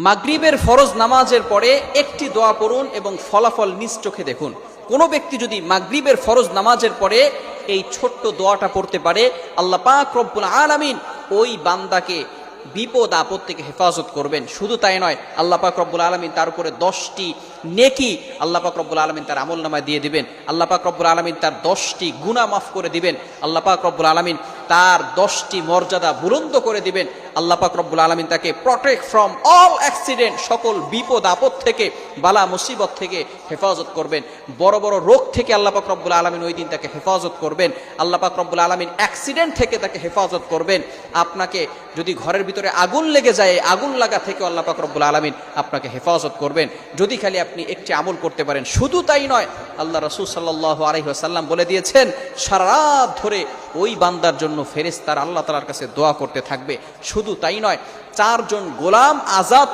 মাগরিবের ফরজ নামাজের পরে একটি দোয়া পড়ুন এবং ফলাফল নিজ চোখে দেখুন। কোনো ব্যক্তি যদি মাগরিবের ফরজ নামাজের পরে এই ছোট্ট দোয়াটা পড়তে পারে, আল্লাহ পাক রব্বুল আলামিন ওই বান্দাকে বিপদ আপদ থেকে হেফাজত করবেন। শুধু তাই নয়, আল্লাহ পাক রব্বুল আলামিন তার উপরে 10টি নেকি আল্লাহ পাক রব্বুল আলামিন তার আমলনামায় দিয়ে দিবেন। আল্লাহ পাক রব্বুল আলামিন তার 10টি গুনাহ মাফ করে দিবেন। আল্লাহ পাক রব্বুল আলামিন তার 10টি মর্যাদা বুলন্দ করে দিবেন। আল্লাহ পাক রব্বুল আলামিন তাকে প্রটেক্ট ফ্রম অল অ্যাক্সিডেন্ট, সকল বিপদ আপদ থেকে, বালা মুসিবত থেকে হেফাজত করবেন। বড় বড় রোগ থেকে আল্লাহ পাক রব্বুল আলামিন ওই দিন তাকে হেফাজত করবেন। আল্লাহ পাক রব্বুল আলামিন অ্যাক্সিডেন্ট থেকে তাকে হেফাজত করবেন। আপনাকে যদি ঘরের ভিতরে আগুন লেগে যায়, আগুন লাগা থেকে আল্লাহ পাক রব্বুল আলামিন আপনাকে হেফাজত করবেন, যদি খালি আপনি একটি আমল করতে পারেন। শুধু তাই নয়, আল্লাহ রাসূল সাল্লাল্লাহু আলাইহি ওয়াসাল্লাম বলে দিয়েছেন, সারা রাত ধরে ওই বান্দার জন্য ফেরেশতারা আল্লাহ তাআলার কাছে দোয়া করতে থাকবে। শুধু তাই নয়, 4 জন গোলাম আজাদ